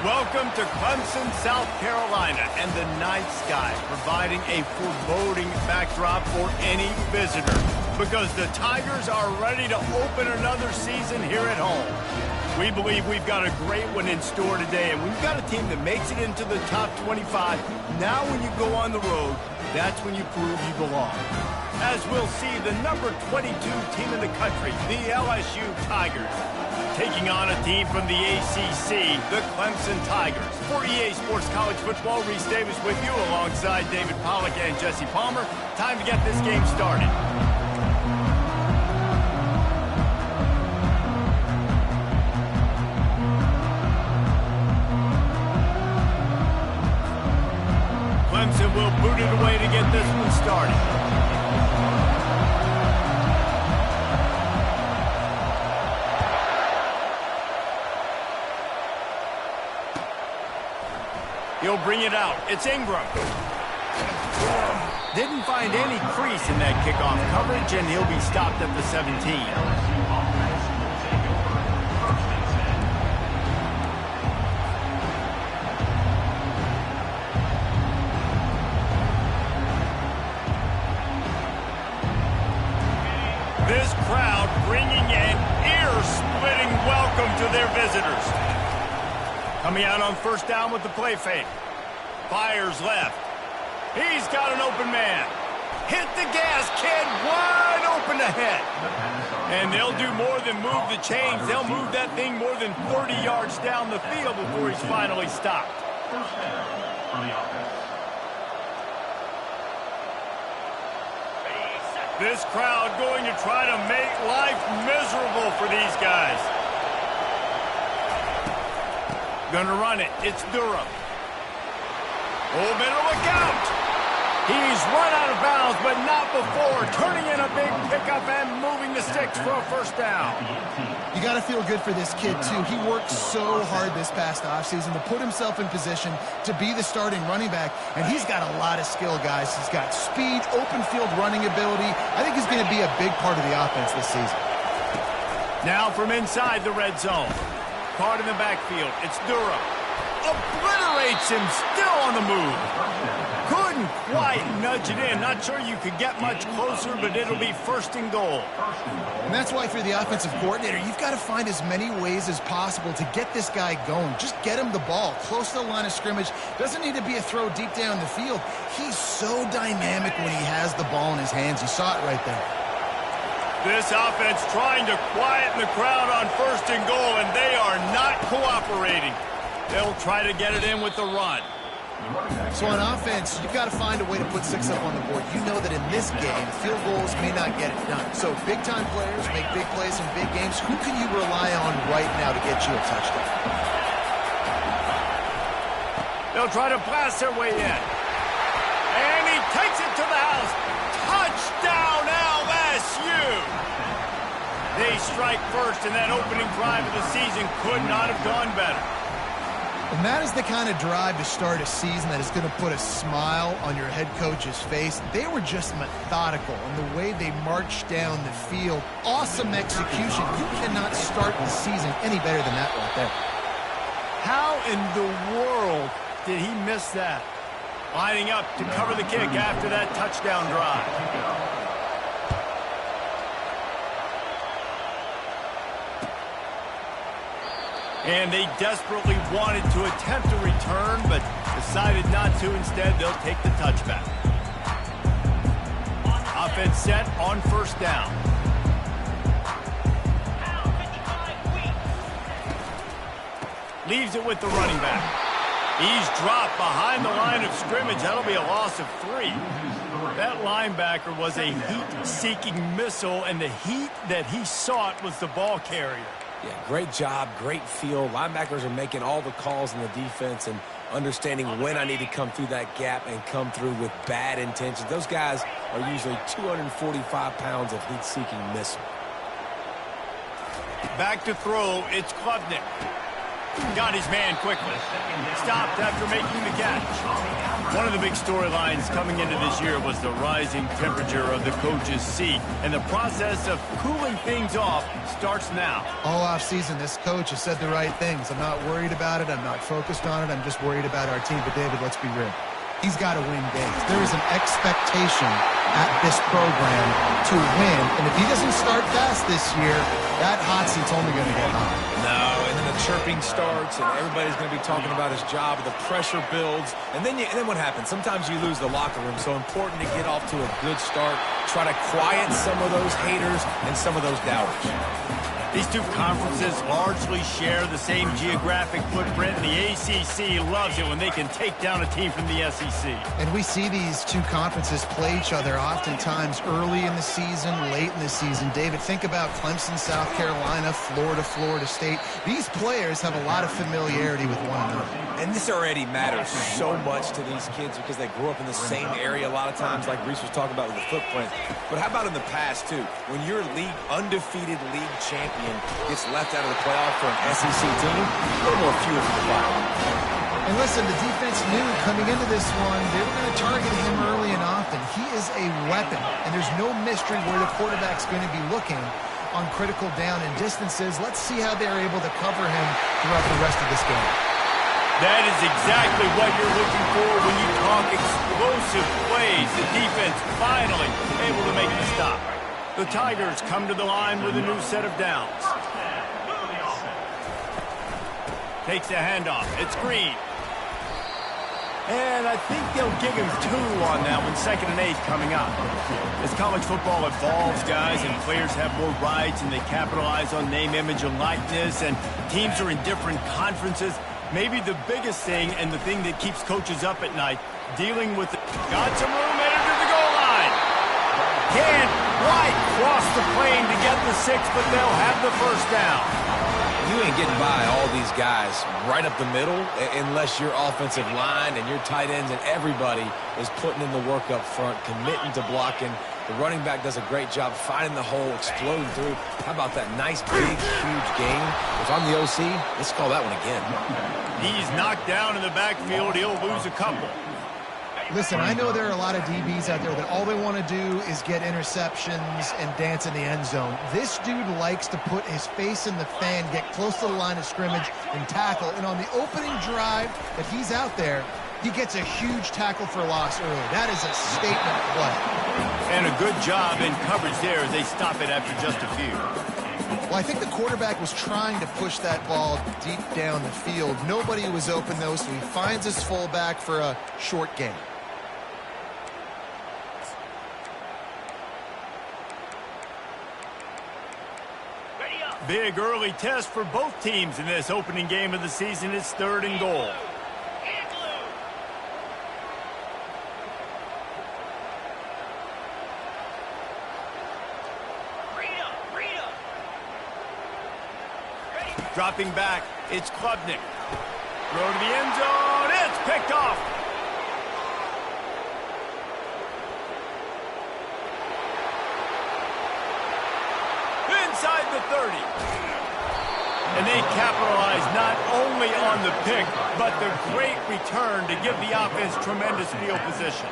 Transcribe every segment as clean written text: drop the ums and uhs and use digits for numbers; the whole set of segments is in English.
Welcome to Clemson, South Carolina, and the night sky providing a foreboding backdrop for any visitor because the Tigers are ready to open another season here at home. We believe we've got a great one in store today, and we've got a team that makes it into the top 25. Now when you go on the road, that's when you prove you belong. As we'll see, the number 22 team in the country, the LSU Tigers, taking on a team from the ACC, the Clemson Tigers. For EA Sports College Football, Reese Davis with you alongside David Pollack and Jesse Palmer. Time to get this game started. Clemson will boot it away to get this one started. He'll bring it out. It's Ingram. Didn't find any crease in that kickoff coverage, and he'll be stopped at the 17. This crowd bringing an ear-splitting welcome to their visitors. Coming out on first down with the play fake. Fires left. He's got an open man. Hit the gas, kid. Wide open ahead. And they'll do more than move the chains. They'll move that thing more than 30 yards down the field before he's finally stopped. First down on the offense. This crowd going to try to make life miserable for these guys. Gonna run it. It's Durham. Oh, better look out. He's run out of bounds, but not before turning in a big pickup and moving the sticks for a first down. You got to feel good for this kid, too. He worked so hard this past offseason to put himself in position to be the starting running back, and he's got a lot of skill, guys. He's got speed, open field running ability. I think he's going to be a big part of the offense this season. Now from inside the red zone. Caught in the backfield. It's Durham. Obliterates him, still on the move. Couldn't quite nudge it in. Not sure you could get much closer, but it'll be first and goal. And that's why, for the offensive coordinator, you've got to find as many ways as possible to get this guy going. Just get him the ball close to the line of scrimmage. Doesn't need to be a throw deep down the field. He's so dynamic when he has the ball in his hands. You saw it right there. This offense trying to quieten the crowd on first and goal, and they are not cooperating. They'll try to get it in with the run. So on offense, you've got to find a way to put 6 up on the board. You know that in this game, field goals may not get it done. So big-time players make big plays in big games. Who can you rely on right now to get you a touchdown? They'll try to blast their way in. And he takes it to the house. Touchdown, LSU! They strike first, and that opening drive of the season could not have gone better. And that is the kind of drive to start a season that is going to put a smile on your head coach's face. They were just methodical in the way they marched down the field. Awesome execution. You cannot start the season any better than that right there. How in the world did he miss that? Lining up to cover the kick after that touchdown drive. And they desperately wanted to attempt a return, but decided not to. Instead, they'll take the touchback. Offense set on first down. Leaves it with the running back. He's dropped behind the line of scrimmage. That'll be a loss of 3. That linebacker was a heat-seeking missile, and the heat that he sought was the ball carrier. Yeah, great job, great feel. Linebackers are making all the calls in the defense and understanding when I need to come through that gap and come through with bad intentions. Those guys are usually 245 pounds of heat-seeking missile. Back to throw, it's Klubnik. Got his man quickly. Stopped after making the catch. One of the big storylines coming into this year was the rising temperature of the coach's seat, and the process of cooling things off starts now. All offseason, this coach has said the right things. I'm not worried about it. I'm not focused on it. I'm just worried about our team. But, David, let's be real. He's got to win games. There is an expectation at this program to win. And if he doesn't start fast this year, that hot seat's only going to get hot. No, and then the chirping starts, and everybody's going to be talking about his job, and the pressure builds. And then what happens? Sometimes you lose the locker room. So important to get off to a good start. Try to quiet some of those haters and some of those doubters. These two conferences largely share the same geographic footprint, and the ACC loves it when they can take down a team from the SEC. And we see these two conferences play each other oftentimes early in the season, late in the season. David, think about Clemson, South Carolina, Florida, Florida State. These players have a lot of familiarity with one another. And this already matters so much to these kids because they grew up in the same area a lot of times, like Reese was talking about with the footprint. But how about in the past, too? When your undefeated league champion gets left out of the playoff for an SEC team, a little more fuel for the fire. And listen, the defense knew coming into this one, they were going to target him early and often. He is a weapon, and there's no mystery where the quarterback's going to be looking on critical down and distances. Let's see how they're able to cover him throughout the rest of this game. That is exactly what you're looking for when you talk explosive plays. The defense finally able to make the stop. The Tigers come to the line with a new set of downs. Takes a handoff. It's Green. And I think they'll give him 2 on that one, 2nd and 8 coming up. As college football evolves, guys, and players have more rights and they capitalize on name, image, and likeness, and teams are in different conferences, maybe the biggest thing and the thing that keeps coaches up at night, dealing with got some room headed to the goal line. Can't quite cross the plane to get the 6, but they'll have the first down. You ain't getting by all these guys right up the middle unless your offensive line and your tight ends and everybody is putting in the work up front, committing to blocking. The running back does a great job finding the hole, exploding through. How about that nice, big, huge game? If I'm the OC, let's call that one again. He's knocked down in the backfield. He'll lose a couple. Listen, I know there are a lot of DBs out there that all they want to do is get interceptions and dance in the end zone. This dude likes to put his face in the fan, get close to the line of scrimmage, and tackle. And on the opening drive that he's out there, he gets a huge tackle for loss early. That is a statement play. And a good job in coverage there as they stop it after just a few. Well, I think the quarterback was trying to push that ball deep down the field. Nobody was open, though, so he finds his fullback for a short gain. Big early test for both teams in this opening game of the season. It's 3rd and goal. Dropping back, it's Klubnik. Throw to the end zone, it's picked off. Inside the 30. And they capitalize not only on the pick, but the great return to give the offense tremendous field position.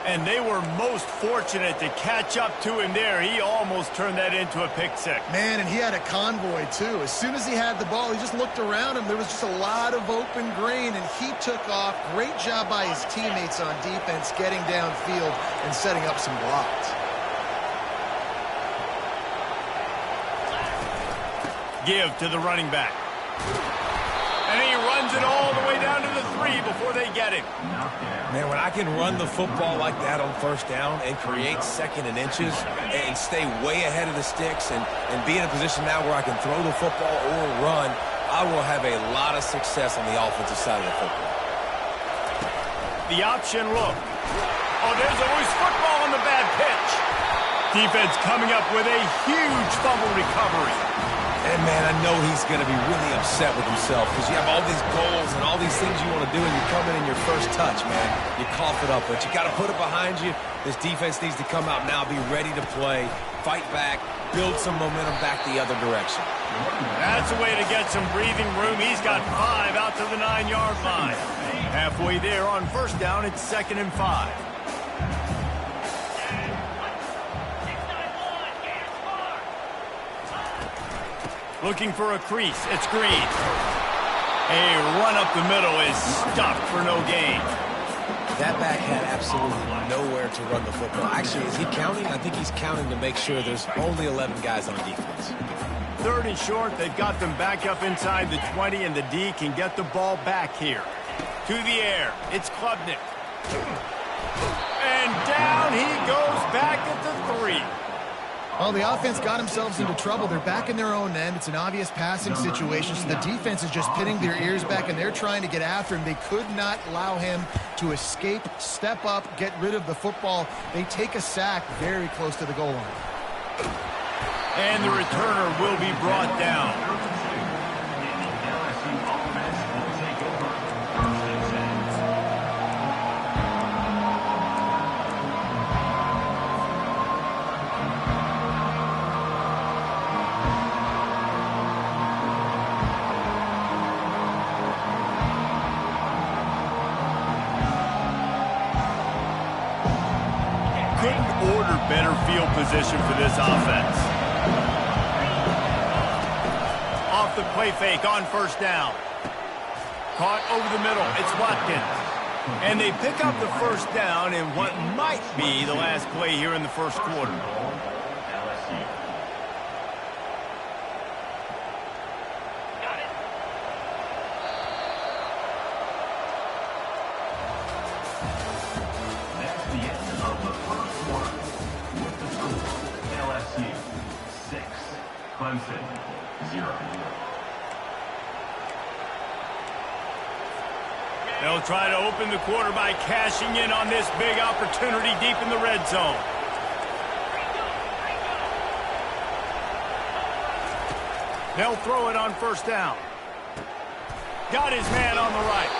And they were most fortunate to catch up to him there. He almost turned that into a pick 6. Man, and he had a convoy, too. As soon as he had the ball, he just looked around him. There was just a lot of open green, and he took off. Great job by his teammates on defense, getting downfield and setting up some blocks. Give to the running back. And he runs it all the way down to the 3 before they get him. Man, when I can run the football like that on 1st down and create 2nd and inches and stay way ahead of the sticks and be in a position now where I can throw the football or run, I will have a lot of success on the offensive side of the football. The option look. Oh, there's a loose football on the bad pitch. Defense coming up with a huge fumble recovery. And, man, I know he's going to be really upset with himself because you have all these goals and all these things you want to do, and you come in your first touch, man. You cough it up, but you got to put it behind you. This defense needs to come out now, be ready to play, fight back, build some momentum back the other direction. That's a way to get some breathing room. He's got 5 out to the 9-yard line. Halfway there on first down, it's 2nd and 5. Looking for a crease. It's Green. A run up the middle is stuffed for no gain. That back had absolutely nowhere to run the football. Actually, is he counting? I think he's counting to make sure there's only 11 guys on defense. 3rd and short. They've got them back up inside the 20, and the D can get the ball back here. To the air. It's Klubnik. And down he goes back at the 3. Well, the offense got themselves into trouble. They're back in their own end. It's an obvious passing situation, so the defense is just pinning their ears back, and they're trying to get after him. They could not allow him to escape, step up, get rid of the football. They take a sack very close to the goal line. And the returner will be brought down. Couldn't order better field position for this offense. Off the play fake on first down. Caught over the middle. It's Watkins. And they pick up the first down in what might be the last play here in the first quarter. Clemson, 0. They'll try to open the quarter by cashing in on this big opportunity deep in the red zone. They'll throw it on first down. Got his man on the right.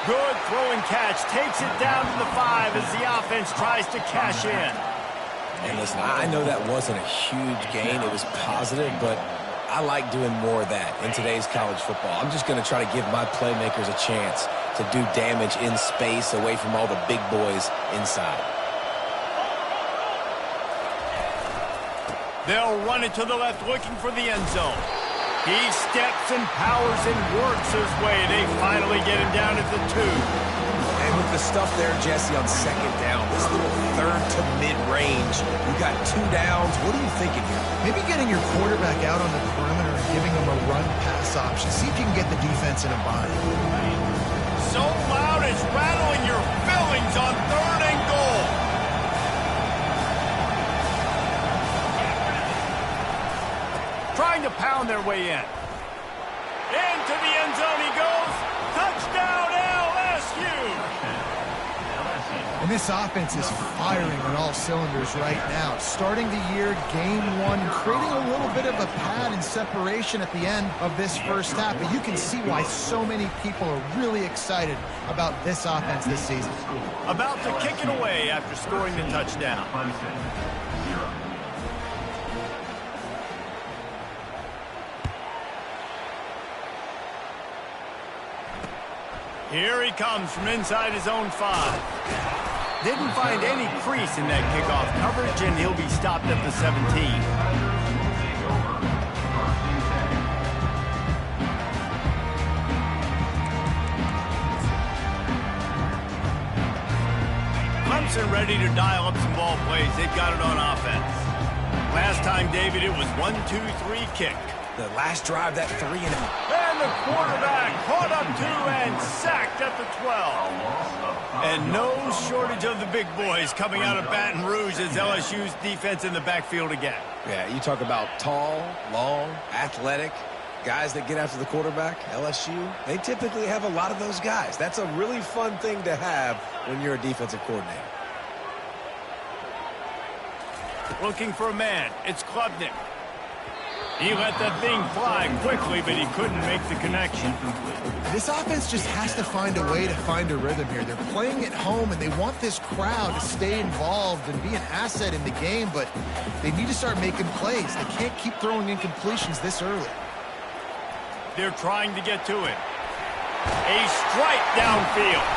Good throw and catch. Takes it down to the 5 as the offense tries to cash in. And listen, I know that wasn't a huge gain. It was positive, but I like doing more of that in today's college football. I'm just going to try to give my playmakers a chance to do damage in space away from all the big boys inside. They'll run it to the left looking for the end zone. He steps and powers and works his way. They finally get him down at the 2. And with the stuff there, Jesse, on second down, this little third to mid-range, you got 2 downs. What are you thinking here? Maybe getting your quarterback out on the perimeter and giving him a run-pass option. See if you can get the defense in a bind. So loud it's rattling your fillings on 3rd and goal. Trying to pound their way in. Into the end zone he goes. Touchdown LSU. And this offense is firing on all cylinders right now. Starting the year, game 1, creating a little bit of a pad and separation at the end of this first half. But you can see why so many people are really excited about this offense this season. About to kick it away after scoring the touchdown. Clemson, 0. Here he comes from inside his own 5. Didn't find any crease in that kickoff coverage, and he'll be stopped at the 17. Clemson ready to dial up some ball plays. They've got it on offense. Last time, David, it was 1-2-3 kick. The last drive, that 3 and And the quarterback caught up 2 and sacked at the 12. And no shortage of the big boys coming out of Baton Rouge as LSU's defense in the backfield again. Yeah, you talk about tall, long, athletic, guys that get after the quarterback, LSU, they typically have a lot of those guys. That's a really fun thing to have when you're a defensive coordinator. Looking for a man. It's Klubnik. He let that thing fly quickly, but he couldn't make the connection. This offense just has to find a way to find a rhythm here. They're playing at home, and they want this crowd to stay involved and be an asset in the game, but they need to start making plays. They can't keep throwing incompletions this early. They're trying to get to it. A strike downfield.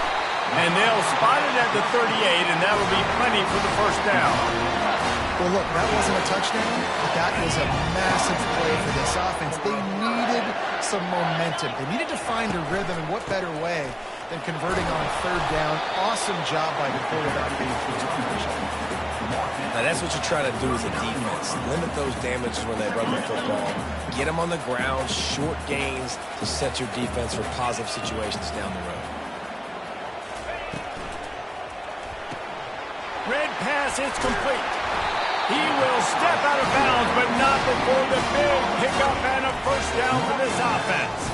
And they'll spot it at the 38, and that'll be plenty for the first down. Well, look, that wasn't a touchdown, but that was a massive play for this offense. They needed some momentum. They needed to find a rhythm, and what better way than converting on third down. Awesome job by the quarterback being through to conversion. Now, that's what you're trying to do as a defense. Limit those damages when they run the football. Get them on the ground, short gains to set your defense for positive situations down the road. Red pass, it's complete. He will step out of bounds, but not before the big pickup and a first down for this offense.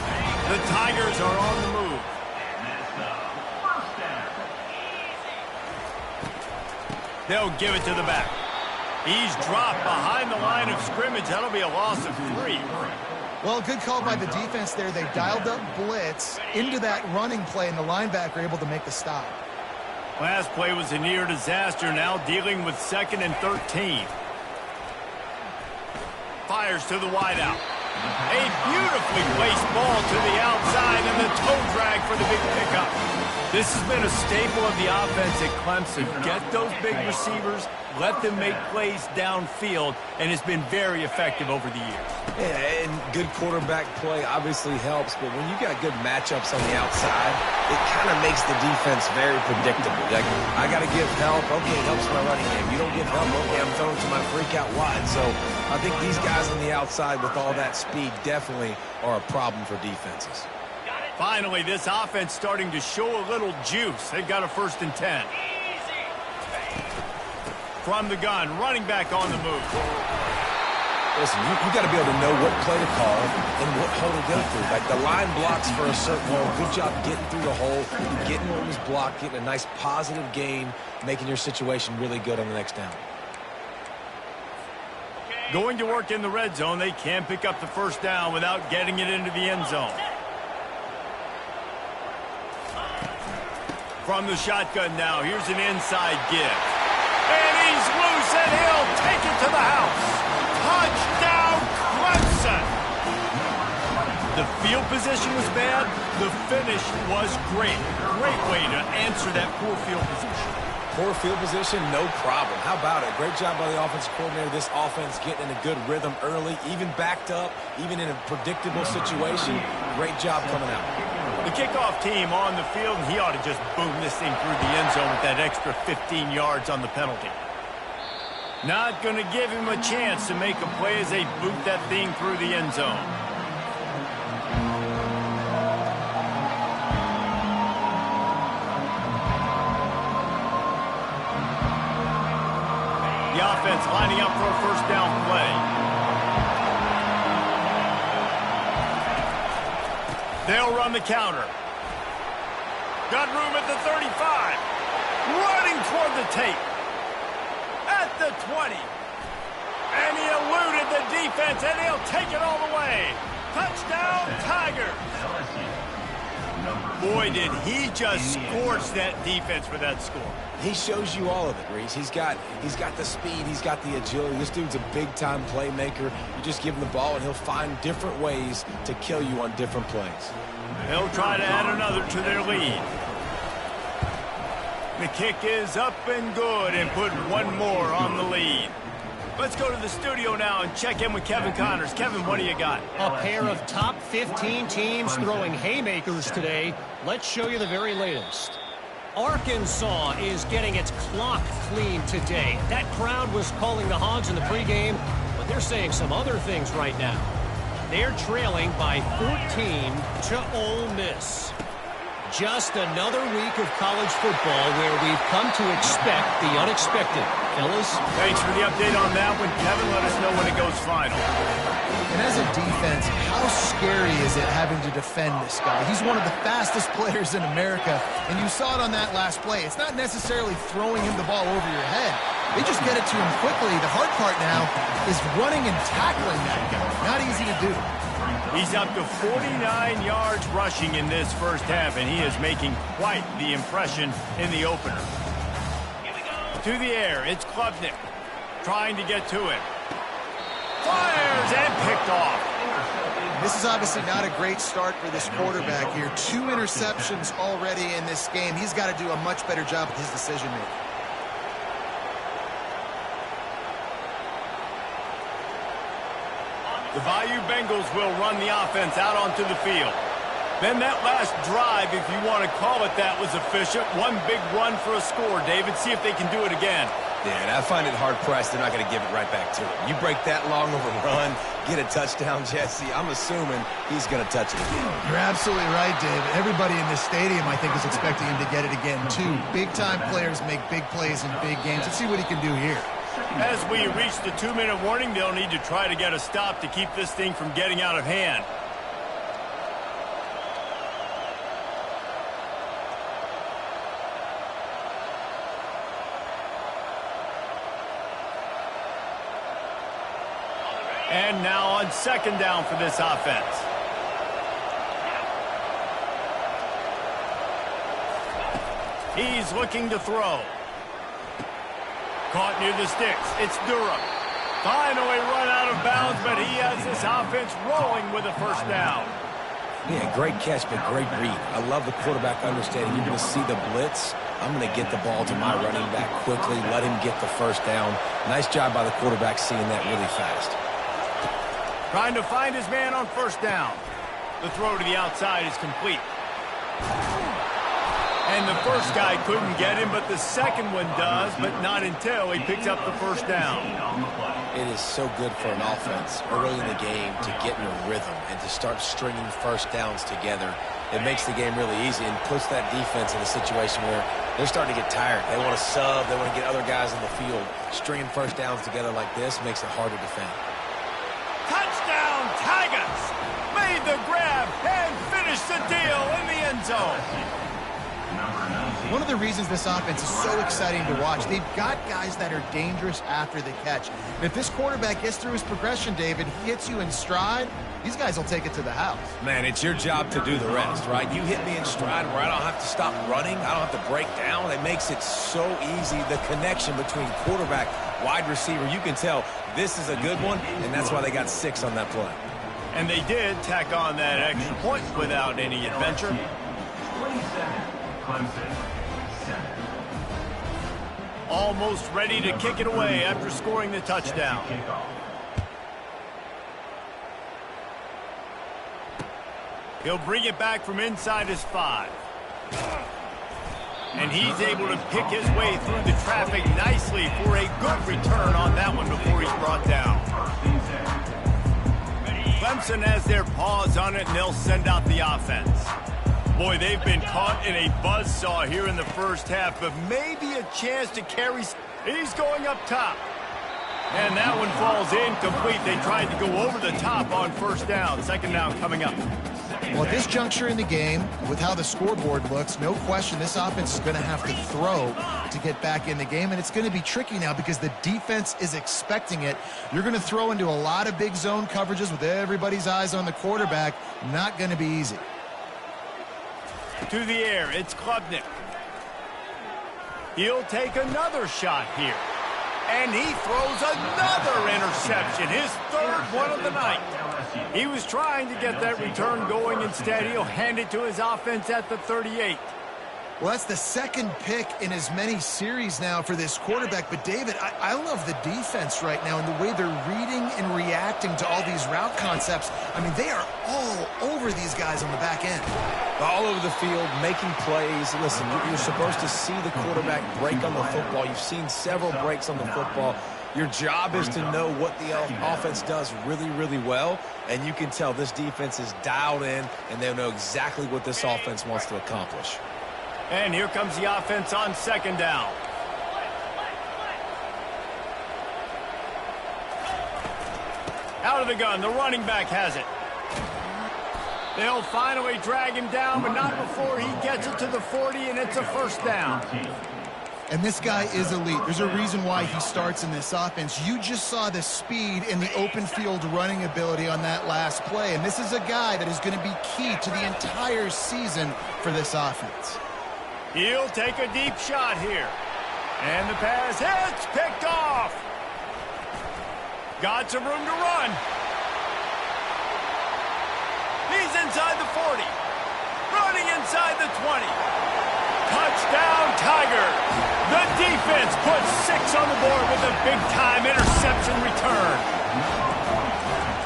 The Tigers are on the move. They'll give it to the back. He's dropped behind the line of scrimmage. That'll be a loss of 3. Well, good call by the defense there. They dialed up blitz into that running play, and the linebacker able to make the stop. Last play was a near disaster, now dealing with 2nd and 13. Fires to the wideout. A beautifully placed ball to the outside, and the toe drag for the big pickup. This has been a staple of the offense at Clemson. Get those big receivers, let them make plays downfield, and it's been very effective over the years. Yeah, and good quarterback play obviously helps, but when you got good matchups on the outside, it kind of makes the defense very predictable. Like, I got to give help. Okay, it helps my running game. You don't give help. Okay, I'm throwing to my freak out wide. So I think these guys on the outside with all that speed definitely are a problem for defenses. Finally, this offense starting to show a little juice. They've got a 1st and 10. From the gun, running back on the move. Listen, you got to be able to know what play to call and what hole to go through. Like, the line blocks for a certain hole. Good job getting through the hole, getting what was blocked, getting a nice positive gain, making your situation really good on the next down. Going to work in the red zone. They can't pick up the first down without getting it into the end zone. From the shotgun now, here's an inside give. And he's loose, and he'll take it to the house. Touchdown, Clemson! The field position was bad. The finish was great. Great way to answer that poor field position. Poor field position, no problem. How about it? Great job by the offensive coordinator. This offense getting in a good rhythm early, even backed up, even in a predictable situation. Great job coming out. The kickoff team on the field, and he ought to just boom this thing through the end zone with that extra 15 yards on the penalty. Not going to give him a chance to make a play as they boot that thing through the end zone. The offense lining up for a first down play. They'll run the counter. Got room at the 35. Running toward the tape. At the 20. And he eluded the defense, and he'll take it all the way. Touchdown, Tigers. Boy, did he just scorch that defense for that score. He shows you all of it, Reese. He's got the speed. He's got the agility. This dude's a big-time playmaker. You just give him the ball, and he'll find different ways to kill you on different plays. They'll try to add another to their lead. The kick is up and good and put one more on the lead. Let's go to the studio now and check in with Kevin Connors. Kevin, what do you got? A pair of top 15 teams throwing haymakers today. Let's show you the very latest. Arkansas is getting its clock cleaned today. That crowd was calling the Hogs in the pregame, but they're saying some other things right now. They're trailing by 14 to Ole Miss. Just another week of college football where we've come to expect the unexpected. Fellas? Thanks for the update on that one, Kevin. Let us know when it goes final. And as a defense, how scary is it having to defend this guy? He's one of the fastest players in America, and you saw it on that last play. It's not necessarily throwing him the ball over your head. They just get it to him quickly. The hard part now is running and tackling that guy. Not easy to do. He's up to 49 yards rushing in this first half, and he is making quite the impression in the opener. To the air, it's Klubnik trying to get to it. Fires and picked off. This is obviously not a great start for this quarterback here. 2 interceptions already in this game. He's got to do a much better job with his decision-making. The Bayou Bengals will run the offense out onto the field. Then that last drive, if you want to call it that, was efficient. One big run for a score. David, see if they can do it again. Yeah, and I find it hard-pressed they're not going to give it right back to him. You break that long of a run, get a touchdown, Jesse, I'm assuming he's going to touch it again. You're absolutely right, David. Everybody in this stadium, I think, is expecting him to get it again, too. Big-time players make big plays in big games. Let's see what he can do here. As we reach the 2-minute warning, they'll need to try to get a stop to keep this thing from getting out of hand. And now on 2nd down for this offense. He's looking to throw. Caught near the sticks. It's Durham. Finally run out of bounds, but he has this offense rolling with a 1st down. Yeah, great catch, but great read. I love the quarterback understanding. You're going to see the blitz. I'm going to get the ball to my running back quickly, let him get the 1st down. Nice job by the quarterback seeing that really fast. Trying to find his man on 1st down. The throw to the outside is complete. And the first guy couldn't get him, but the second one does, but not until he picks up the 1st down. It is so good for an offense early in the game to get in a rhythm and to start stringing 1st downs together. It makes the game really easy and puts that defense in a situation where they're starting to get tired. They want to sub. They want to get other guys in the field. Stringing 1st downs together like this makes it hard to defend. Touchdown, Tigers! Made the grab and finished the deal in the end zone. One of the reasons this offense is so exciting to watch, they've got guys that are dangerous after the catch. And if this quarterback gets through his progression, David, hits you in stride, these guys will take it to the house. Man, it's your job to do the rest, right? You hit me in stride where I don't have to stop running. I don't have to break down. It makes it so easy, the connection between quarterback, wide receiver. You can tell this is a good one, and that's why they got 6 on that play. And they did tack on that extra point without any adventure. 27, Clemson, 7. Almost ready to kick it away after scoring the touchdown. He'll bring it back from inside his 5. And he's able to pick his way through the traffic nicely for a good return on that one before he's brought down. Clemson has their paws on it, and they'll send out the offense. Boy, they've been caught in a buzzsaw here in the 1st half, but maybe a chance to carry. He's going up top. And that one falls incomplete. They tried to go over the top on 1st down. 2nd down coming up. Well, at this juncture in the game, with how the scoreboard looks, no question this offense is going to have to throw to get back in the game, and it's going to be tricky now because the defense is expecting it. You're going to throw into a lot of big zone coverages with everybody's eyes on the quarterback. Not going to be easy. To the air, it's Klubnik. He'll take another shot here. And he throws another interception, his 3rd one of the night. He was trying to get that return going. Instead, he'll hand it to his offense at the 38. Well, that's the 2nd pick in as many series now for this quarterback. But, David, I love the defense right now and the way they're reading and reacting to all these route concepts. I mean, they are all over these guys on the back end. All over the field, making plays. Listen, you're supposed to see the quarterback break on the football. You've seen several breaks on the football. Your job is to know what the offense does really, really well, and you can tell this defense is dialed in, and they know exactly what this offense wants to accomplish. And here comes the offense on 2nd down. Out of the gun, the running back has it. They'll finally drag him down, but not before he gets it to the 40, and it's a 1st down. And this guy is elite. There's a reason why he starts in this offense. You just saw the speed and the open field running ability on that last play. And this is a guy that is going to be key to the entire season for this offense. He'll take a deep shot here. And the pass hits, picked off. Got some room to run. inside the 40. Running inside the 20. Touchdown, Tigers. The defense puts 6 on the board with a big-time interception return.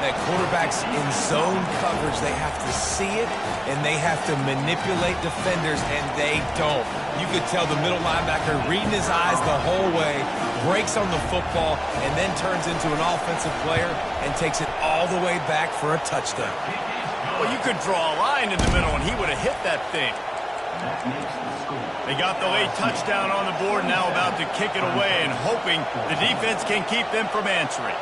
That quarterback's in zone coverage. They have to see it, and they have to manipulate defenders, and they don't. You could tell the middle linebacker reading his eyes the whole way, breaks on the football, and then turns into an offensive player and takes it all the way back for a touchdown. Well, you could draw a line in the middle, and he would have hit that thing. They got the late touchdown on the board, now about to kick it away and hoping the defense can keep them from answering.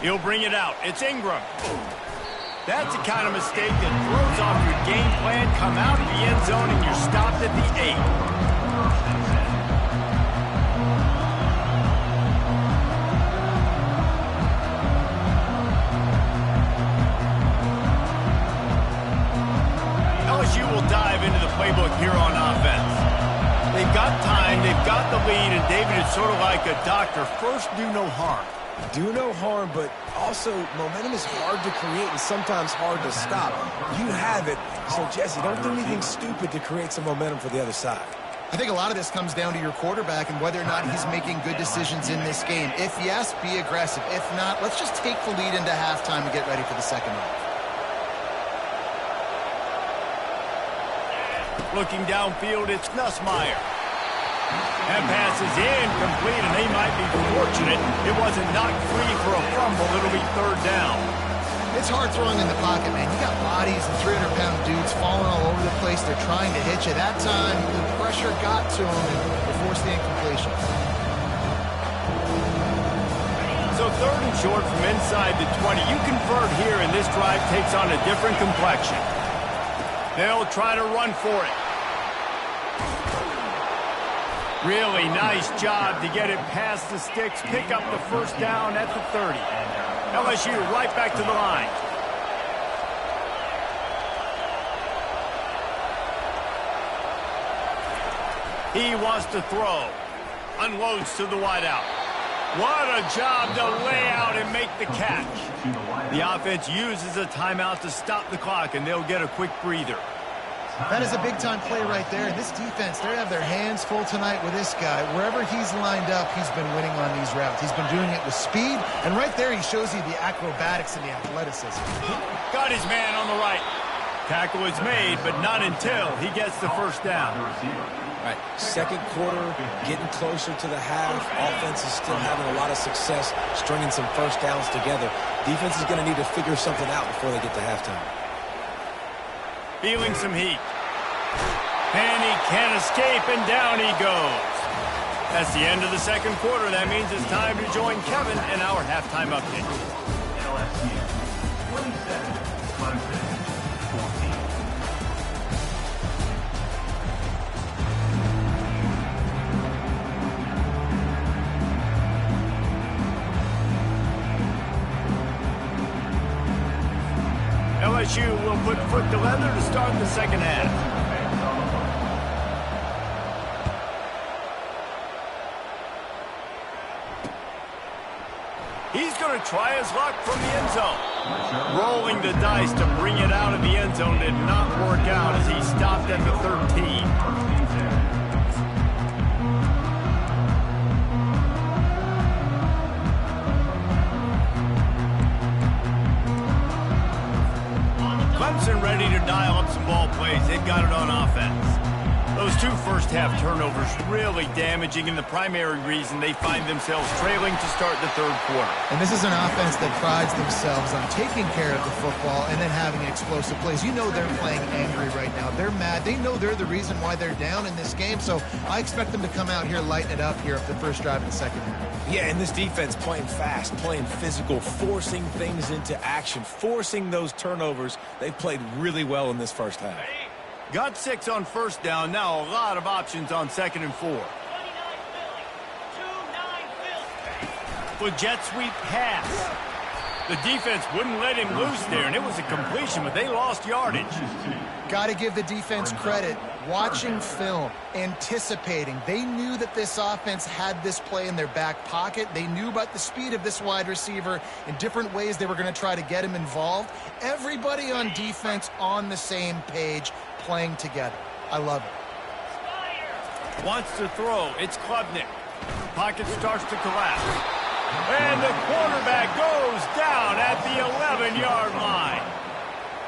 He'll bring it out. It's Ingram. That's the kind of mistake that throws off your game plan. Come out of the end zone and you're stopped at the 8. LSU will dive into the playbook here on offense. They've got time, they've got the lead, and David is sort of like a doctor. First, do no harm. Do no harm, but also momentum is hard to create and sometimes hard to stop. You have it, so Jesse, don't do anything stupid to create some momentum for the other side. I think a lot of this comes down to your quarterback and whether or not he's making good decisions in this game. If yes, be aggressive. If not, let's just take the lead into halftime and get ready for the second half. Looking downfield, it's Nussmeier. That pass is incomplete, and they might be fortunate it wasn't knocked free for a fumble. It'll be third down. It's hard throwing in the pocket, man. You got bodies and 300-pound dudes falling all over the place. They're trying to hit you. That time, the pressure got to them and they forced the incompletion. So third and short from inside the 20. You convert here, and this drive takes on a different complexion. They'll try to run for it. Really nice job to get it past the sticks, pick up the first down at the 30. LSU right back to the line. He wants to throw. Unloads to the wideout. What a job to lay out and make the catch. The offense uses a timeout to stop the clock, and they'll get a quick breather. That is a big-time play right there. And this defense, they have their hands full tonight with this guy. Wherever he's lined up, he's been winning on these routes. He's been doing it with speed. And right there, he shows you the acrobatics and the athleticism. Got his man on the right. Tackle is made, but not until he gets the first down. All right, second quarter, getting closer to the half. Offense is still having a lot of success stringing some first downs together. Defense is going to need to figure something out before they get to halftime. Feeling some heat. And he can't escape, and down he goes. That's the end of the second quarter. That means it's time to join Kevin in our halftime update. LSU 27, Clemson 14. LSU will put foot to leather to start the second half. He's going to try his luck from the end zone. Rolling the dice to bring it out of the end zone did not work out as he stopped at the 13. Clemson ready to dial up some ball plays. They've got it on offense. Those two first-half turnovers really damaging, and the primary reason they find themselves trailing to start the third quarter. And this is an offense that prides themselves on taking care of the football and then having explosive plays. You know they're playing angry right now. They're mad. They know they're the reason why they're down in this game, so I expect them to come out here, lighten it up here for the first drive of the second half. Yeah, and this defense playing fast, playing physical, forcing things into action, forcing those turnovers. They've played really well in this first half. Got 6 on first down. Now a lot of options on second and 4. With jet sweep pass. The defense wouldn't let him loose there, and it was a completion, but they lost yardage. Got to give the defense credit. Watching film, anticipating. They knew that this offense had this play in their back pocket. They knew about the speed of this wide receiver in different ways they were going to try to get him involved. Everybody on defense on the same page, playing together. I love it. Wants to throw. It's Klubnik. Pocket starts to collapse. And the quarterback goes down at the 11-yard line.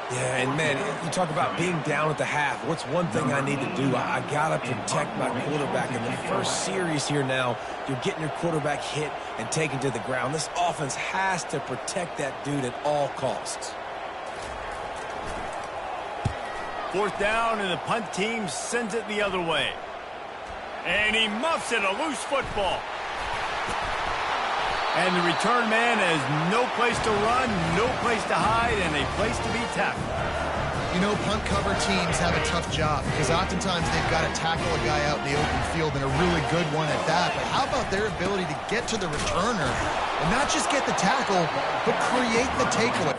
Yeah, and man, you talk about being down at the half. What's one thing I need to do? I got to protect my quarterback. In the first series here now, you're getting your quarterback hit and taken to the ground. This offense has to protect that dude at all costs. Fourth down, and the punt team sends it the other way. And he muffs it, a loose football. And the return man has no place to run, no place to hide, and a place to be tackled. You know, punt cover teams have a tough job because oftentimes they've got to tackle a guy out in the open field, and a really good one at that. But how about their ability to get to the returner and not just get the tackle, but create the takeaway?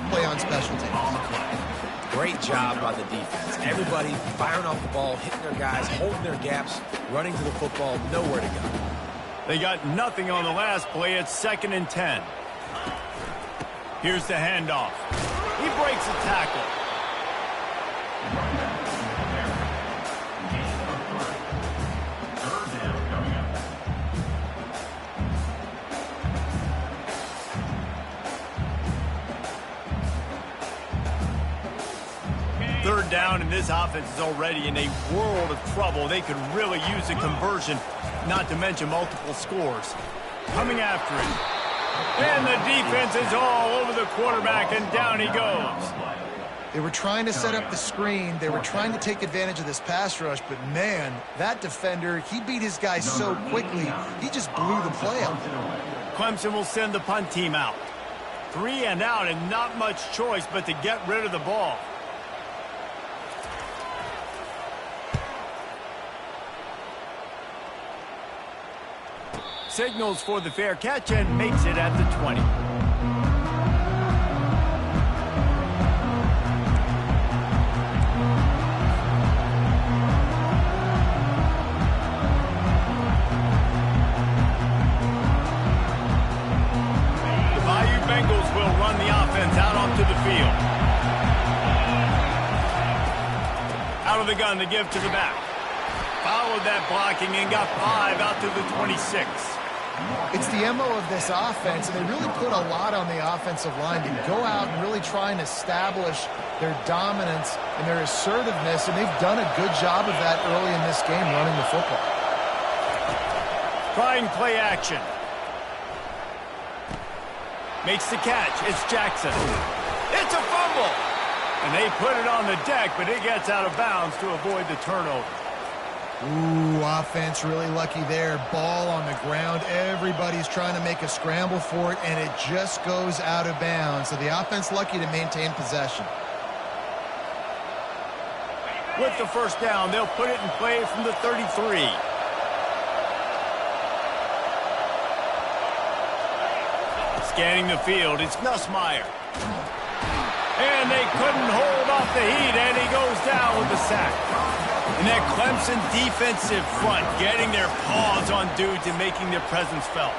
Play on special teams. Great job by the defense. Everybody firing off the ball, hitting their guys, holding their gaps, running to the football, nowhere to go. They got nothing on the last play. It's 2nd and 10. Here's the handoff. He breaks a tackle. Third down, and this offense is already in a world of trouble. They could really use a conversion, not to mention multiple scores. Coming after it. And the defense is all over the quarterback, and down he goes. They were trying to set up the screen. They were trying to take advantage of this pass rush, but man, that defender, he beat his guy so quickly, he just blew the play up. Clemson will send the punt team out. 3 and out, and not much choice but to get rid of the ball. Signals for the fair catch and makes it at the 20. the gun to give to the back. Followed that blocking and got 5 out to the 26. It's the MO of this offense, and they really put a lot on the offensive line to go out and really try and establish their dominance and their assertiveness, and they've done a good job of that early in this game running the football. Trying play action. Makes the catch. It's Jackson. It's a fumble. And they put it on the deck, but it gets out of bounds to avoid the turnover. Ooh, offense really lucky there. Ball on the ground. Everybody's trying to make a scramble for it, and it just goes out of bounds. So the offense lucky to maintain possession. With the first down, they'll put it in play from the 33. Scanning the field, it's Nussmeier. And they couldn't hold off the heat, and he goes down with the sack. And that Clemson defensive front getting their paws on dudes and making their presence felt.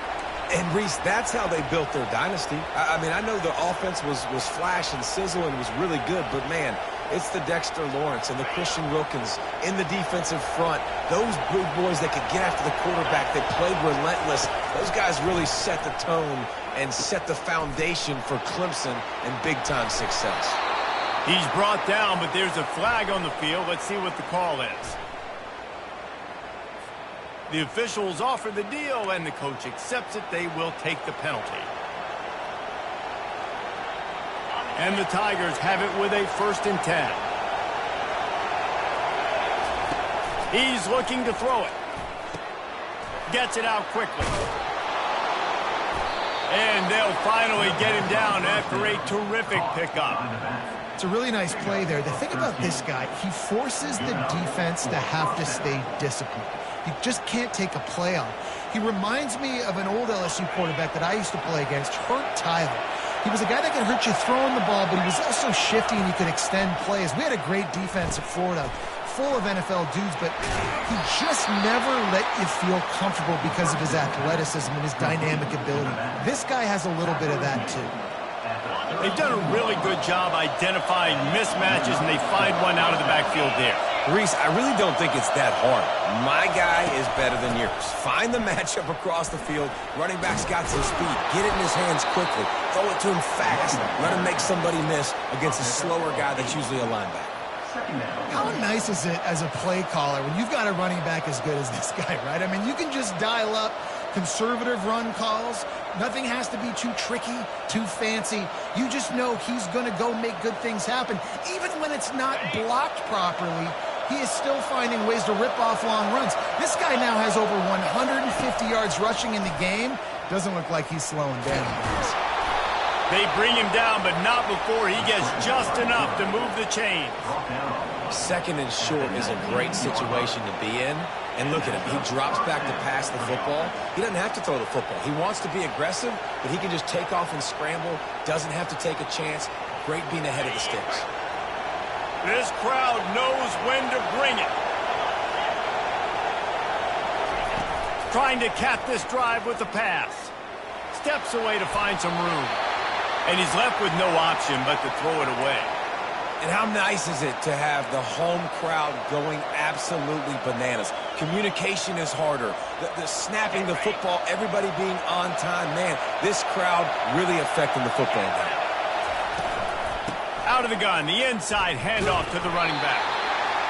And, Reese, that's how they built their dynasty. I mean, I know the offense was flash and sizzle and was really good, but, man, it's the Dexter Lawrence and the Christian Wilkins in the defensive front. Those big boys that could get after the quarterback, they played relentless. Those guys really set the tone and set the foundation for Clemson and big-time success. He's brought down, but there's a flag on the field. Let's see what the call is. The officials offer the deal, and the coach accepts it. They will take the penalty. And the Tigers have it with a 1st and 10. He's looking to throw it. Gets it out quickly. And they'll finally get him down after a terrific pickup. It's a really nice play there. The thing about this guy, he forces the defense to have to stay disciplined. You just can't take a play on. He reminds me of an old LSU quarterback that I used to play against, Hurt Tyler. He was a guy that could hurt you throwing the ball, but he was also shifty and he could extend plays. We had a great defense at Florida, full of NFL dudes, but he just never let you feel comfortable because of his athleticism and his dynamic ability. This guy has a little bit of that too. They've done a really good job identifying mismatches, and they find one out of the backfield there. Reese, I really don't think it's that hard. My guy is better than yours. Find the matchup across the field. Running back's got some speed. Get it in his hands quickly. Throw it to him fast. Let him make somebody miss against a slower guy that's usually a linebacker. How nice is it as a play caller when you've got a running back as good as this guy, right? I mean, you can just dial up conservative run calls. Nothing has to be too tricky, too fancy. You just know he's going to go make good things happen. Even when it's not blocked properly, he is still finding ways to rip off long runs. This guy now has over 150 yards rushing in the game. Doesn't look like he's slowing down. They bring him down, but not before he gets just enough to move the chain. 2nd and short is a great situation to be in. And look at him. He drops back to pass the football. He doesn't have to throw the football. He wants to be aggressive, but he can just take off and scramble. Doesn't have to take a chance. Great being ahead of the sticks. This crowd knows when to bring it. Trying to cap this drive with the pass. Steps away to find some room. And he's left with no option but to throw it away. And how nice is it to have the home crowd going absolutely bananas? Communication is harder. The snapping the football, everybody being on time. Man, this crowd really affecting the football game. Out of the gun, the inside handoff to the running back.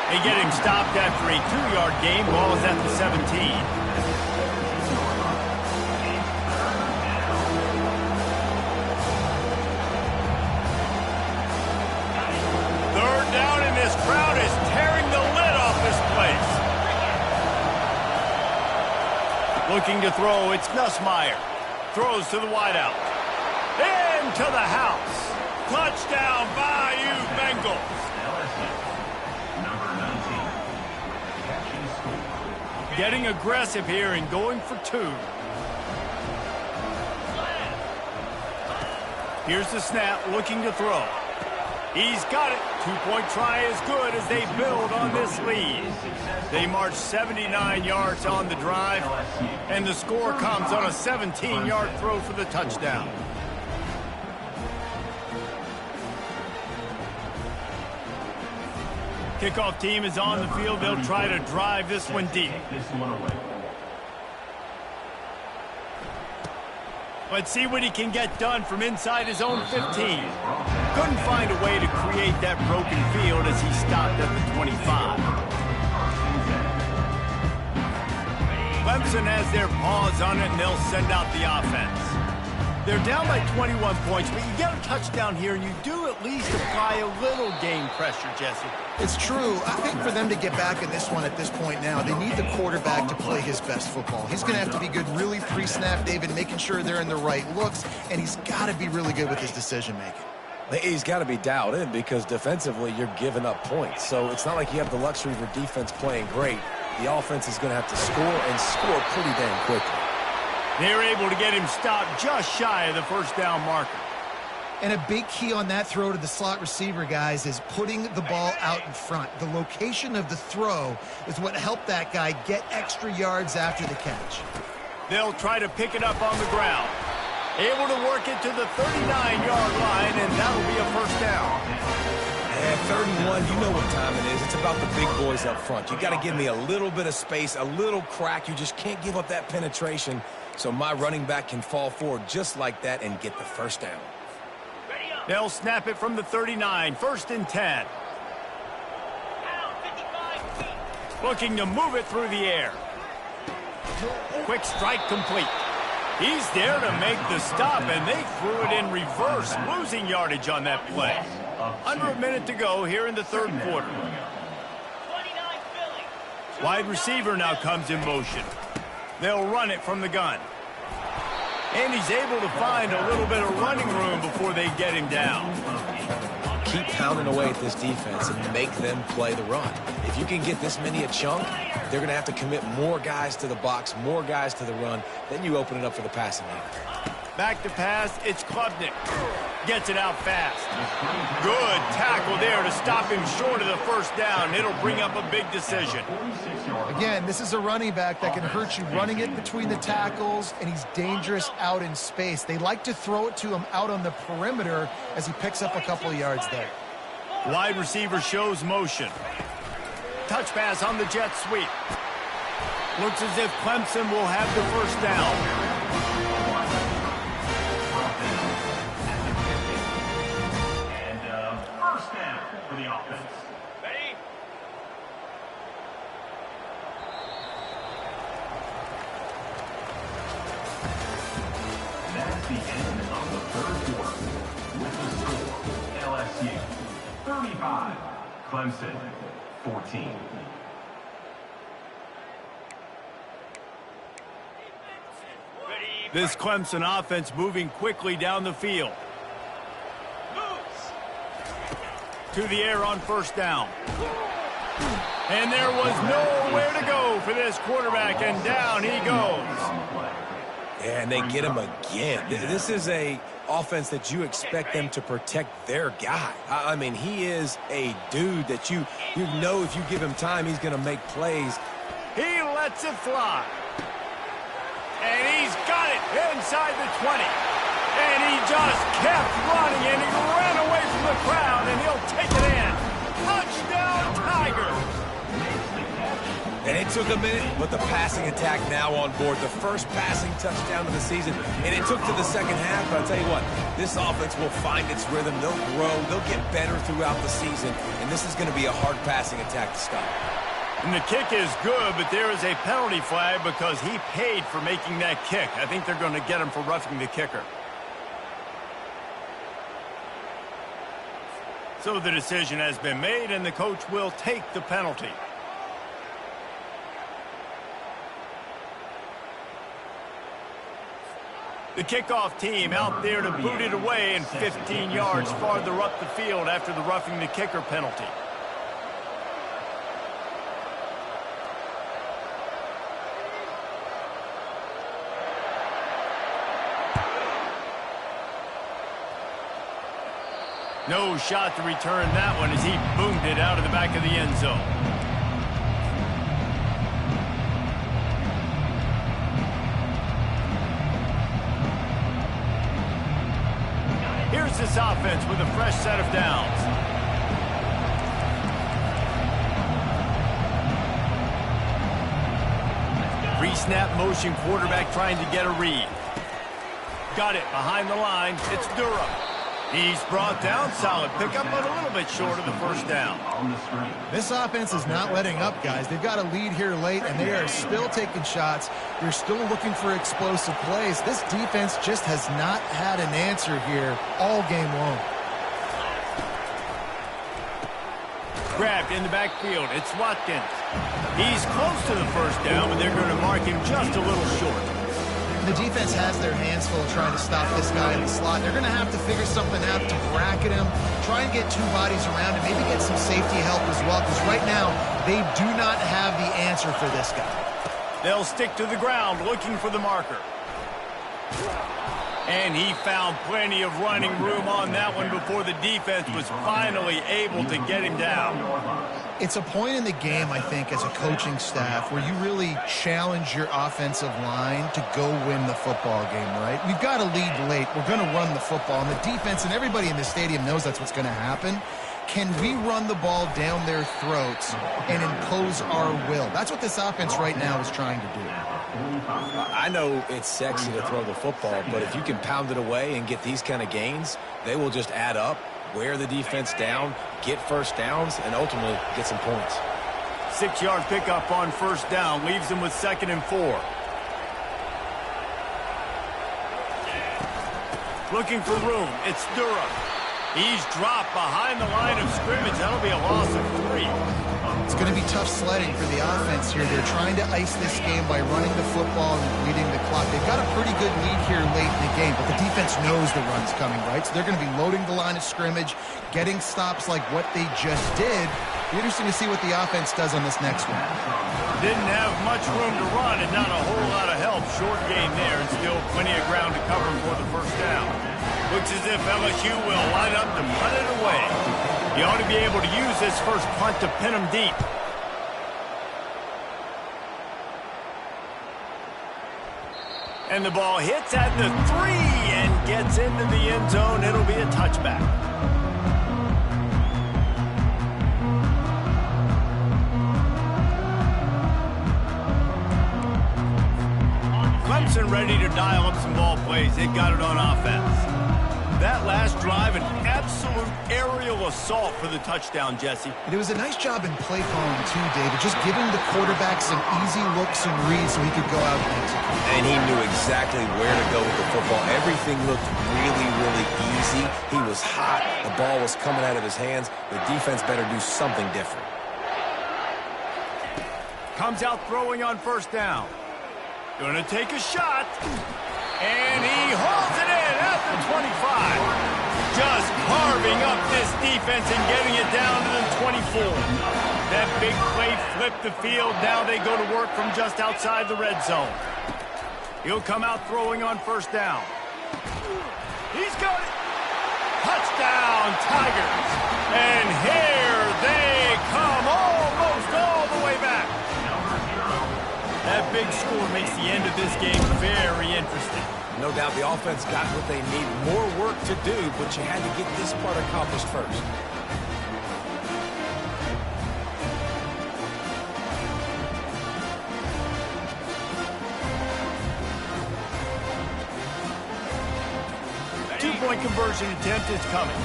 They get him stopped after a 2-yard gain. Ball is at the 17. This crowd is tearing the lid off this place. Looking to throw, it's Nussmeier. Throws to the wideout. Into the house. Touchdown, Bayou Bengals. Getting aggressive here and going for 2. Here's the snap, looking to throw. He's got it. 2-point try is good as they build on this lead. They march 79 yards on the drive, and the score comes on a 17-yard throw for the touchdown. Kickoff team is on the field. They'll try to drive this one deep. This one away. Let's see what he can get done from inside his own 15. Couldn't find a way to create that broken field as he stopped at the 25. Clemson has their paws on it, and they'll send out the offense. They're down by 21 points, but you get a touchdown here, and you do at least apply a little game pressure, Jesse. It's true. I think for them to get back in this one at this point now, they need the quarterback to play his best football. He's going to have to be good really pre-snap, David, making sure they're in the right looks, and he's got to be really good with his decision-making. He's got to be dialed in because defensively you're giving up points. So it's not like you have the luxury of your defense playing great. The offense is going to have to score and score pretty dang quickly. They're able to get him stopped just shy of the first down marker. And a big key on that throw to the slot receiver, guys, is putting the ball out in front. The location of the throw is what helped that guy get extra yards after the catch. They'll try to pick it up on the ground. Able to work it to the 39-yard line, and that'll be a first down. And 3rd and 1, you know what time it is. It's about the big boys up front. You got to give me a little bit of space, a little crack. You just can't give up that penetration. So my running back can fall forward just like that and get the first down. They'll snap it from the 39, 1st and 10. Looking to move it through the air. Quick strike complete. He's there to make the stop, and they threw it in reverse, losing yardage on that play. Under a minute to go here in the 3rd quarter. Wide receiver now comes in motion. They'll run it from the gun. And he's able to find a little bit of running room before they get him down. Keep pounding away at this defense and make them play the run. If you can get this many a chunk, they're going to have to commit more guys to the box, more guys to the run. Then you open it up for the passing game. Back to pass, it's Klubnik. Gets it out fast. Good tackle there to stop him short of the first down. It'll bring up a big decision. Again, this is a running back that can hurt you running it between the tackles, and he's dangerous out in space. They like to throw it to him out on the perimeter as he picks up a couple of yards there. Wide receiver shows motion. Touch pass on the jet sweep. Looks as if Clemson will have the first down. For the offense. Ready? That's the end of the 3rd quarter. With the score, LSU 35, Clemson 14. This Clemson offense moving quickly down the field. To the air on first down. And there was nowhere to go for this quarterback, and down he goes. Yeah, and they get him again. This is a offense that you expect them to protect their guy. I mean, he is a dude that you know if you give him time, he's going to make plays. He lets it fly. And he's got it inside the 20. And he just kept running, and he ran away from the crowd, and he'll take it in. Touchdown, Tigers! And it took a minute, but the passing attack now on board. The first passing touchdown of the season, and it took to the second half, but I'll tell you what, this offense will find its rhythm. They'll grow. They'll get better throughout the season, and this is going to be a hard passing attack to stop. And the kick is good, but there is a penalty flag because he paid for making that kick. I think they're going to get him for roughing the kicker. So the decision has been made, and the coach will take the penalty. The kickoff team out there to boot it away and 15 yards farther up the field after the roughing the kicker penalty. No shot to return that one as he boomed it out of the back of the end zone. Here's this offense with a fresh set of downs. Pre-snap motion quarterback trying to get a read. Got it behind the line. It's Durham. He's brought down. Solid pickup, but a little bit short of the first down. This offense is not letting up, guys. They've got a lead here late, and they are still taking shots. They're still looking for explosive plays. This defense just has not had an answer here all game long. Grabbed in the backfield. It's Watkins. He's close to the first down, but they're going to mark him just a little short. The defense has their hands full trying to stop this guy in the slot. They're going to have to figure something out to bracket him, try and get two bodies around him, maybe get some safety help as well, because right now they do not have the answer for this guy. They'll stick to the ground looking for the marker. And he found plenty of running room on that one before the defense was finally able to get him down. It's a point in the game, I think, as a coaching staff where you really challenge your offensive line to go win the football game, right? We've got to lead late. We're going to run the football. And the defense and everybody in the stadium knows that's what's going to happen. Can we run the ball down their throats and impose our will? That's what this offense right now is trying to do. I know it's sexy to throw the football, but if you can pound it away and get these kind of gains, they will just add up, wear the defense down, get first downs, and ultimately get some points. 6-yard pickup on first down leaves them with 2nd and 4. Looking for room. It's Durham. He's dropped behind the line of scrimmage. That'll be a loss of 3. It's going to be tough sledding for the offense here. They're trying to ice this game by running the football and leading the clock. They've got a pretty good lead here late in the game, but the defense knows the run's coming, right? So they're going to be loading the line of scrimmage, getting stops like what they just did. Be interesting to see what the offense does on this next one. Didn't have much room to run and not a whole lot of help. Short game there and still plenty of ground to cover for the first down. Looks as if LSU will line up to punt it away. You ought to be able to use this first punt to pin them deep. And the ball hits at the 3 and gets into the end zone. It'll be a touchback. Clemson ready to dial up some ball plays. They got it on offense. That last drive, an absolute aerial assault for the touchdown, Jesse. And it was a nice job in play calling, too, David, just giving the quarterback some easy looks and reads so he could go out and execute. And he knew exactly where to go with the football. Everything looked really, really easy. He was hot. The ball was coming out of his hands. The defense better do something different. Comes out throwing on first down. Gonna take a shot. And he holds it in at the 25. Just carving up this defense and getting it down to the 24. That big play flipped the field. Now they go to work from just outside the red zone. He'll come out throwing on first down. He's got it. Touchdown, Tigers. And here they come almost all the way back. That big score makes the end of this game very interesting. No doubt the offense got what they need. More work to do, but you had to get this part accomplished first. Two-point conversion attempt is coming.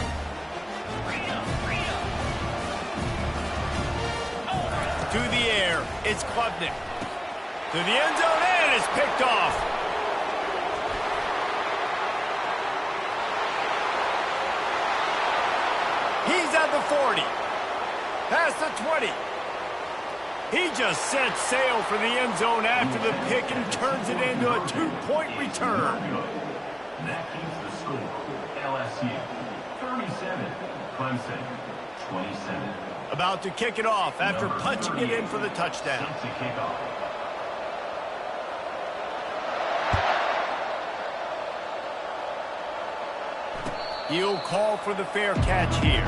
To the air, it's Klubnik. To the end zone, and it's picked off. He's at the 40. Past the 20. He just sets sail for the end zone after the pick and turns it into a 2-point return. That keeps the score. LSU 37, Clemson 27. About to kick it off after punching it in for the touchdown. To kick off. He'll call for the fair catch here.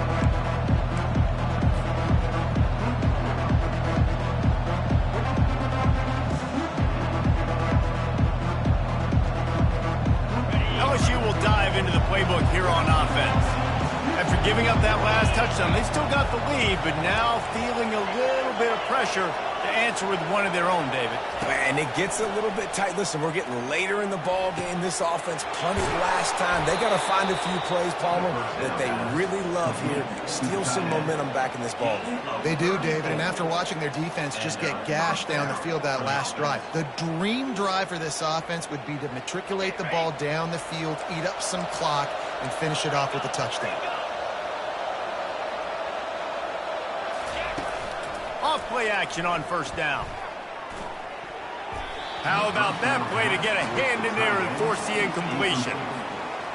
LSU will dive into the playbook here on offense. After giving up that last touchdown, they still got the lead, but now feeling a little bit of pressure to answer with one of their own, David. And it gets a little bit tight. Listen, we're getting later in the ball game. This offense punted last time. They got to find a few plays, Palmer, that they really love here. Steal some momentum back in this ball game. They do, David, and after watching their defense just get gashed down the field that last drive, the dream drive for this offense would be to matriculate the ball down the field, eat up some clock, and finish it off with a touchdown. Off-play action on first down. How about that play to get a hand in there and force the incompletion?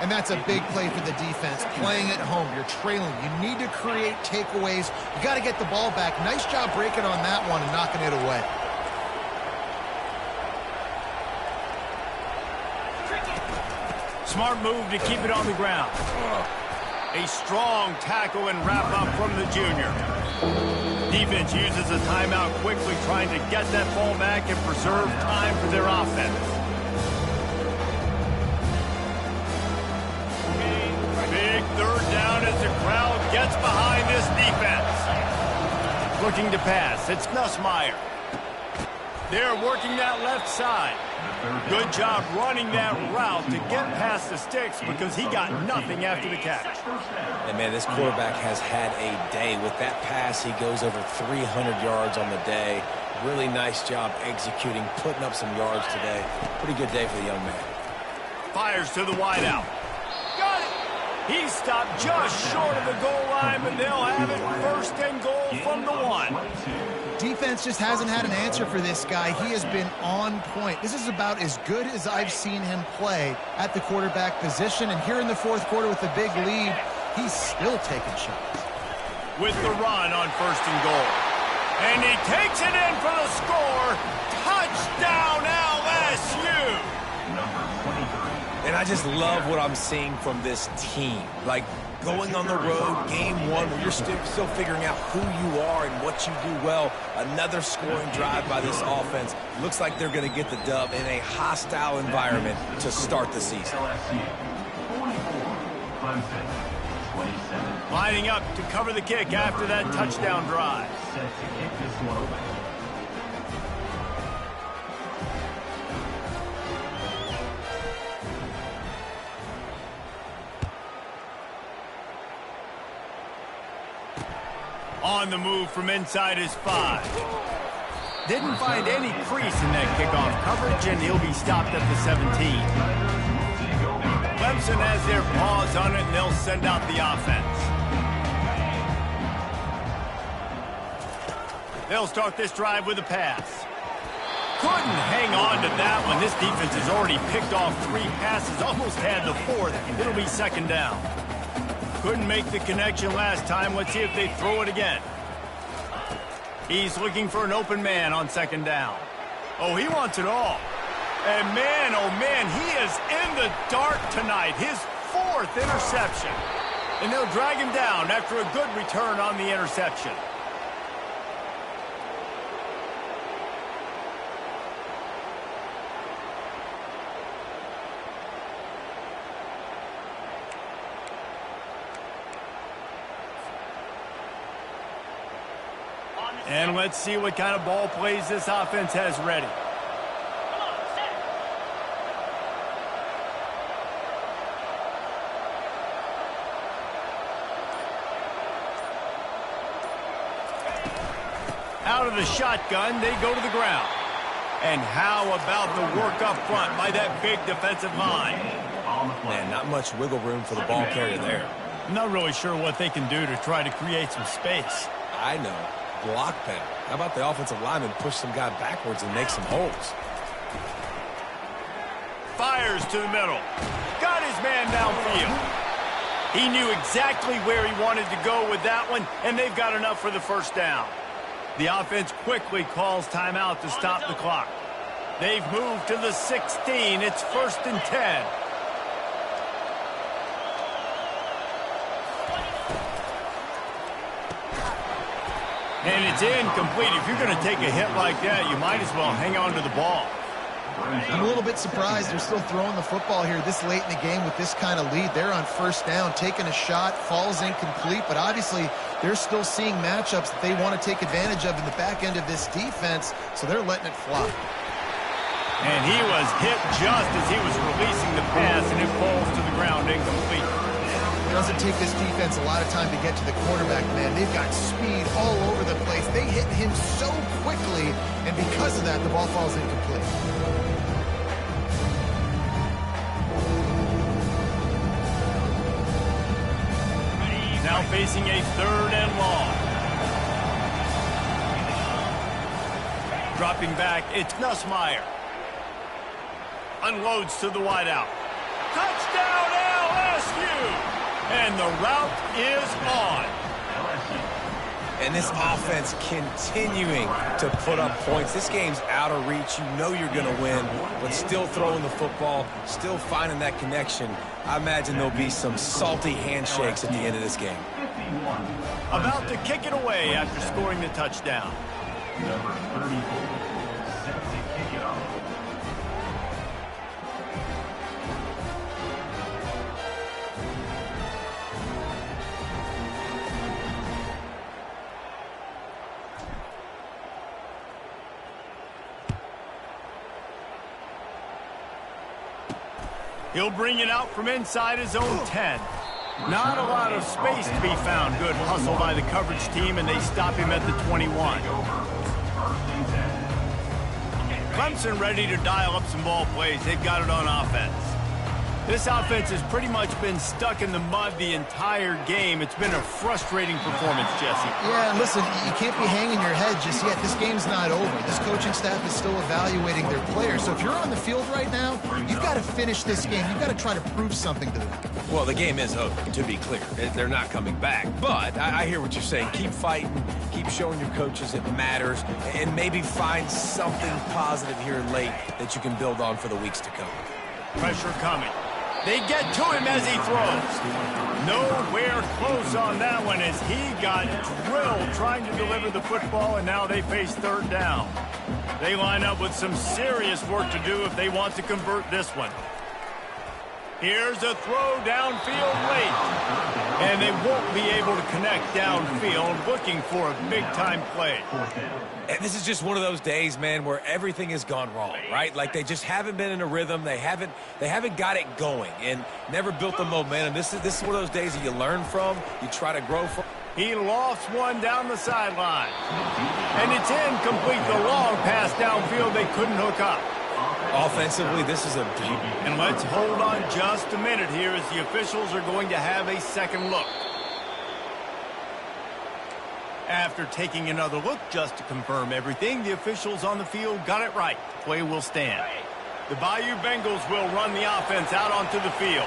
And that's a big play for the defense. Playing at home, you're trailing. You need to create takeaways. You got to get the ball back. Nice job breaking on that one and knocking it away. Smart move to keep it on the ground. A strong tackle and wrap-up from the junior. Defense uses a timeout quickly, trying to get that ball back and preserve time for their offense. Big third down as the crowd gets behind this defense. Looking to pass, it's Nussmeier. They're working that left side. Good job running that route to get past the sticks because he got nothing after the catch. And, man, this quarterback has had a day. With that pass, he goes over 300 yards on the day. Really nice job executing, putting up some yards today. Pretty good day for the young man. Fires to the wideout. Got it! He stopped just short of the goal line, but they'll have it first and goal from the 1. Defense just hasn't had an answer for this guy. He has been on point. This is about as good as I've seen him play at the quarterback position. And here in the fourth quarter with the big lead, he's still taking shots. With the run on first and goal. And he takes it in for the score. Touchdown LSU! And I just love what I'm seeing from this team. Like, going on the road, game one, where you're still figuring out who you are and what you do well. Another scoring drive by this offense. Looks like they're going to get the dub in a hostile environment to start the season. Lining up to cover the kick after that touchdown drive. On the move from inside his 5. Didn't find any crease in that kickoff coverage, and he'll be stopped at the 17. Clemson has their paws on it, and they'll send out the offense. They'll start this drive with a pass. Couldn't hang on to that one. This defense has already picked off 3 passes, almost had the 4th. It'll be second down. Couldn't make the connection last time. Let's see if they throw it again. He's looking for an open man on second down. Oh, he wants it all. And man, oh man, he is in the dark tonight. His 4th interception. And they'll drag him down after a good return on the interception. And let's see what kind of ball plays this offense has ready. Out of the shotgun, they go to the ground. And how about the work up front by that big defensive line? Man, not much wiggle room for the ball carrier there. I'm not really sure what they can do to try to create some space. I know. Block better. How about the offensive lineman push some guy backwards and make some holes? Fires to the middle. Got his man downfield. He knew exactly where he wanted to go with that one, and they've got enough for the first down. The offense quickly calls timeout to stop the clock. They've moved to the 16. It's 1st and 10. And it's incomplete. If you're going to take a hit like that, you might as well hang on to the ball. I'm a little bit surprised they're still throwing the football here this late in the game with this kind of lead. They're on first down, taking a shot, falls incomplete, but obviously they're still seeing matchups that they want to take advantage of in the back end of this defense, so they're letting it fly. And he was hit just as he was releasing the pass, and it falls to the ground incomplete. It doesn't take this defense a lot of time to get to the quarterback, man. They've got speed all over the place. They hit him so quickly, and because of that, the ball falls incomplete. Now facing a 3rd and long. Dropping back, it's Nussmeier. Unloads to the wideout. Touchdown LSU! And the route is on. And this offense continuing to put up points. This game's out of reach. You know you're going to win, but still throwing the football, still finding that connection. I imagine there'll be some salty handshakes at the end of this game. About to kick it away after scoring the touchdown. Number 34, set to kick it off. He'll bring it out from inside his own 10. Not a lot of space to be found. Good hustle by the coverage team, and they stop him at the 21. Clemson ready to dial up some ball plays. They've got it on offense. This offense has pretty much been stuck in the mud the entire game. It's been a frustrating performance, Jesse. Yeah, listen, you can't be hanging your head just yet. This game's not over. This coaching staff is still evaluating their players. So if you're on the field right now, you've got to finish this game. You've got to try to prove something to them. Well, the game is over, to be clear. They're not coming back. But I hear what you're saying. Keep fighting. Keep showing your coaches it matters. And maybe find something positive here late that you can build on for the weeks to come. Pressure coming. They get to him as he throws. Nowhere close on that one as he got drilled trying to deliver the football, and now they face 3rd down. They line up with some serious work to do if they want to convert this one. Here's a throw downfield late. And they won't be able to connect downfield, looking for a big-time play. And this is just one of those days, man, where everything has gone wrong, right? Like they just haven't been in a rhythm. They haven't got it going and never built the momentum. This is one of those days that you learn from, you try to grow from. He lost one down the sideline. And it's incomplete. The long pass downfield they couldn't hook up. Offensively, this is a beauty. And let's hold on just a minute here as the officials are going to have a second look. After taking another look just to confirm everything, the officials on the field got it right. Play will stand. The Bayou Bengals will run the offense out onto the field.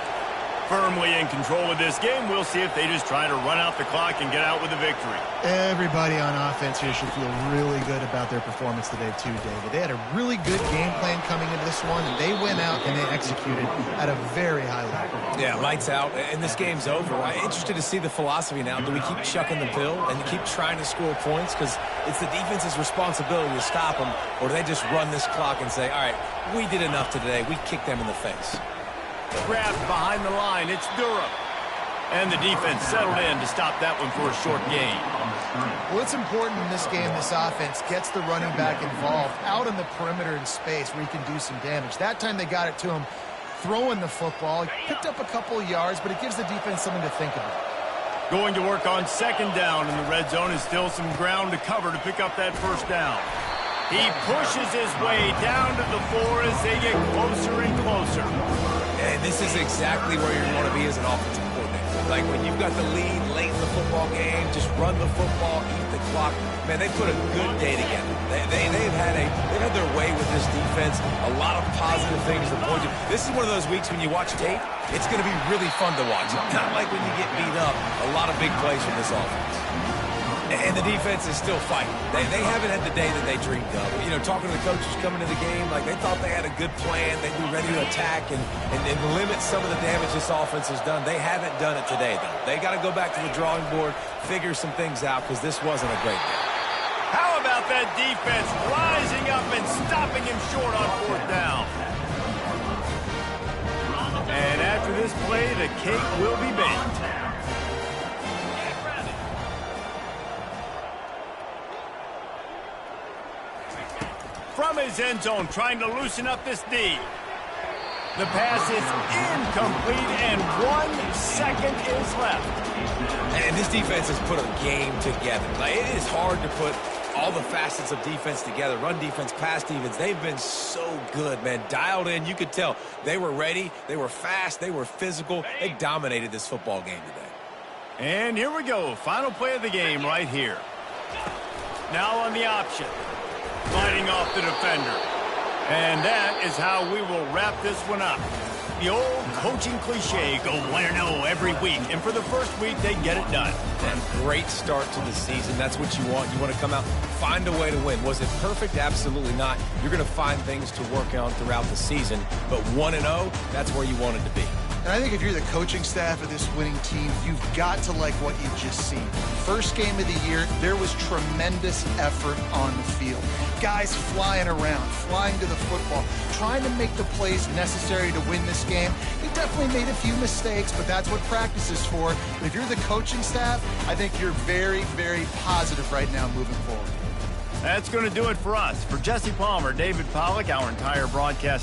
Firmly in control of this game, we'll see if they just try to run out the clock and get out with a victory. Everybody on offense here should feel really good about their performance today too, David. They had a really good game plan coming into this one, and they went out and they executed at a very high level. Yeah, lights out, and this game's over. I'm interested to see the philosophy now. Do we keep chucking the pill and keep trying to score points? Because it's the defense's responsibility to stop them, or do they just run this clock and say, all right, we did enough today. We kicked them in the face. Grabbed behind the line, it's Durham. And the defense settled in to stop that one for a short gain. Well, it's important in this game, this offense gets the running back involved out on the perimeter in space where he can do some damage. That time they got it to him throwing the football. He picked up a couple of yards, but it gives the defense something to think about. Going to work on 2nd down in the red zone is still some ground to cover to pick up that 1st down. He pushes his way down to the 4 as they get closer and closer. And this is exactly where you want to be as an offensive coordinator. Like when you've got the lead late in the football game, just run the football, eat the clock. Man, they put a good day together. They've had their way with this defense. A lot of positive things to point to. This is one of those weeks when you watch tape, it's going to be really fun to watch. Not like when you get beat up. A lot of big plays from this offense. And the defense is still fighting. They haven't had the day that they dreamed of. You know, talking to the coaches coming to the game, like they thought they had a good plan. They'd be ready to attack and limit some of the damage this offense has done. They haven't done it today, though. They got to go back to the drawing board, figure some things out, because this wasn't a great game. How about that defense rising up and stopping him short on 4th down? the cake will be baked. From his end zone, trying to loosen up this D. The pass is incomplete, and 1 second is left. And this defense has put a game together. Like, it is hard to put all the facets of defense together. Run defense, pass defense. They've been so good, man. Dialed in. You could tell they were ready. They were fast. They were physical. They dominated this football game today. And here we go. Final play of the game right here. Now on the option. Fighting off the defender. And that is how we will wrap this one up. The old coaching cliche, go win-0 every week. And for the first week, they get it done. And great start to the season. That's what you want. You want to come out, find a way to win. Was it perfect? Absolutely not. You're going to find things to work on throughout the season. But 1-0, that's where you want it to be. And I think if you're the coaching staff of this winning team, you've got to like what you've just seen. First game of the year, there was tremendous effort on the field. Guys flying around, flying to the football, trying to make the plays necessary to win this game. They definitely made a few mistakes, but that's what practice is for. But if you're the coaching staff, I think you're very, very positive right now moving forward. That's going to do it for us. For Jesse Palmer, David Pollack, our entire broadcast